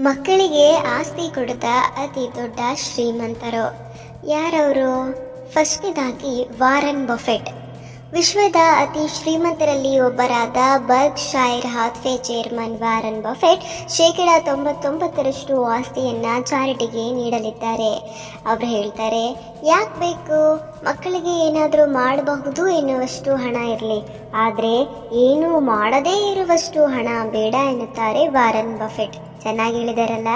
ಮಕ್ಕಳಿಗೆ ಆಸ್ತಿ ಕೊಡುತ್ತ ಅತಿ ದೊಡ್ಡ ಶ್ರೀಮಂತರು ಯಾರವರು? ಫಸ್ಟ್ನೇದಾಗಿ ವಾರನ್ ಬಫೆಟ್. ವಿಶ್ವದ ಅತಿ ಶ್ರೀಮಂತರಲ್ಲಿ ಒಬ್ಬರಾದ ಬರ್ಕ್ಶೈರ್ ಹಾಥ್ವೆ ಚೇರ್ಮನ್ ವಾರನ್ ಬಫೆಟ್ 99% ಆಸ್ತಿಯನ್ನು ಚಾರಿಟಿಗೆ ನೀಡಲಿದ್ದಾರೆ. ಅವರು ಹೇಳ್ತಾರೆ, ಯಾಕೆ ಬೇಕು? ಮಕ್ಕಳಿಗೆ ಏನಾದರೂ ಮಾಡಬಹುದು ಎನ್ನುವಷ್ಟು ಹಣ ಇರಲಿ, ಆದರೆ ಏನೂ ಮಾಡದೇ ಇರುವಷ್ಟು ಹಣ ಬೇಡ ಎನ್ನುತ್ತಾರೆ ವಾರನ್ ಬಫೆಟ್. ಚೆನ್ನಾಗಿ ಹೇಳಿದಾರಲ್ಲ.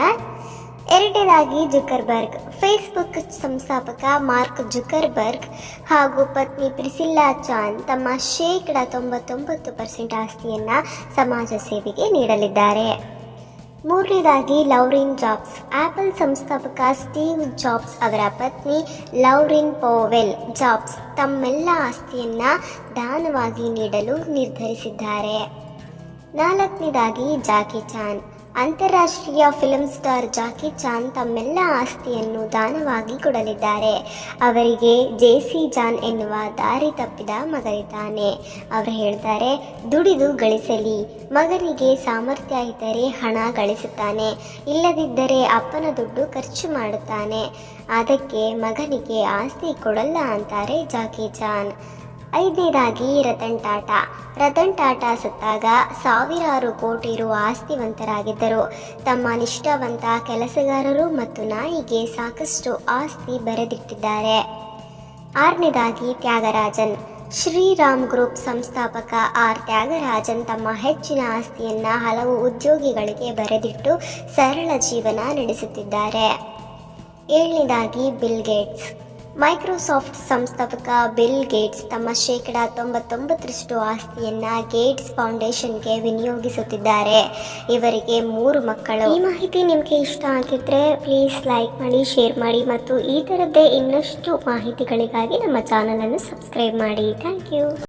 ಎರಡನೇದಾಗಿ ಜುಕರ್ಬರ್ಗ್. ಫೇಸ್ಬುಕ್ ಸಂಸ್ಥಾಪಕ ಮಾರ್ಕ್ ಜುಕರ್ಬರ್ಗ್ ಹಾಗೂ ಪತ್ನಿ ಪ್ರಿಸಿಲ್ಲಾ ಚಾನ್ ತಮ್ಮ 99% ಆಸ್ತಿಯನ್ನು ಸಮಾಜ ಸೇವೆಗೆ ನೀಡಲಿದ್ದಾರೆ. ಮೂರನೇದಾಗಿ ಲೌರಿನ್ ಜಾಬ್ಸ್. ಆಪಲ್ ಸಂಸ್ಥಾಪಕ ಸ್ಟೀವ್ ಜಾಬ್ಸ್ ಅವರ ಪತ್ನಿ ಲೌರಿನ್ ಪೋವೆಲ್ ಜಾಬ್ಸ್ ತಮ್ಮೆಲ್ಲ ಆಸ್ತಿಯನ್ನು ದಾನವಾಗಿ ನೀಡಲು ನಿರ್ಧರಿಸಿದ್ದಾರೆ. ನಾಲ್ಕನೇದಾಗಿ ಜಾಕಿ ಚಾನ್. ಅಂತಾರಾಷ್ಟ್ರೀಯ ಫಿಲ್ಮ್ ಸ್ಟಾರ್ ಜಾಕಿ ಚಾನ್ ತಮ್ಮೆಲ್ಲ ಆಸ್ತಿಯನ್ನು ದಾನವಾಗಿ ಕೊಡಲಿದ್ದಾರೆ. ಅವರಿಗೆ ಜೇಸಿ ಜಾನ್ ಎನ್ನುವ ದಾರಿ ತಪ್ಪಿದ ಮಗನಿದ್ದಾನೆ. ಅವರು ಹೇಳ್ತಾರೆ, ದುಡಿದು ಗಳಿಸಲಿ, ಮಗನಿಗೆ ಸಾಮರ್ಥ್ಯ ಇದ್ದರೆ ಹಣ ಗಳಿಸುತ್ತಾನೆ, ಇಲ್ಲದಿದ್ದರೆ ಅಪ್ಪನ ದುಡ್ಡು ಖರ್ಚು ಮಾಡುತ್ತಾನೆ, ಅದಕ್ಕೆ ಮಗನಿಗೆ ಆಸ್ತಿ ಕೊಡಲ್ಲ ಅಂತಾರೆ ಜಾಕಿ ಚಾನ್. ಐದನೇದಾಗಿ ರತನ್ ಟಾಟಾ. ರತನ್ ಟಾಟಾ ಸತ್ತಾಗ ಸಾವಿರಾರು ಕೋಟಿ ರು ಆಸ್ತಿವಂತರಾಗಿದ್ದರು. ತಮ್ಮ ನಿಷ್ಠಾವಂತ ಕೆಲಸಗಾರರು ಮತ್ತು ನಾಯಿಗೆ ಸಾಕಷ್ಟು ಆಸ್ತಿ ಬರೆದಿಟ್ಟಿದ್ದಾರೆ. ಆರನೇದಾಗಿ ತ್ಯಾಗರಾಜನ್. ಶ್ರೀರಾಮ್ ಗ್ರೂಪ್ ಸಂಸ್ಥಾಪಕ ಆರ್ ತ್ಯಾಗರಾಜನ್ ತಮ್ಮ ಹೆಚ್ಚಿನ ಆಸ್ತಿಯನ್ನು ಹಲವು ಉದ್ಯೋಗಿಗಳಿಗೆ ಬರೆದಿಟ್ಟು ಸರಳ ಜೀವನ ನಡೆಸುತ್ತಿದ್ದಾರೆ. ಏಳನೇದಾಗಿ ಬಿಲ್ ಗೇಟ್ಸ್. ಮೈಕ್ರೋಸಾಫ್ಟ್ ಸಂಸ್ಥಾಪಕ ಬಿಲ್ ಗೇಟ್ಸ್ ತಮ್ಮ 99% ಆಸ್ತಿಯನ್ನು ಗೇಟ್ಸ್ ಫೌಂಡೇಶನ್ಗೆ ವಿನಿಯೋಗಿಸುತ್ತಿದ್ದಾರೆ. ಇವರಿಗೆ 3 ಮಕ್ಕಳು. ಈ ಮಾಹಿತಿ ನಿಮಗೆ ಇಷ್ಟ ಆಗಿದ್ದರೆ ಪ್ಲೀಸ್ ಲೈಕ್ ಮಾಡಿ, ಶೇರ್ ಮಾಡಿ ಮತ್ತು ಈ ಥರದ್ದೇ ಇನ್ನಷ್ಟು ಮಾಹಿತಿಗಳಿಗಾಗಿ ನಮ್ಮ ಚಾನಲನ್ನು ಸಬ್ಸ್ಕ್ರೈಬ್ ಮಾಡಿ. Thank you.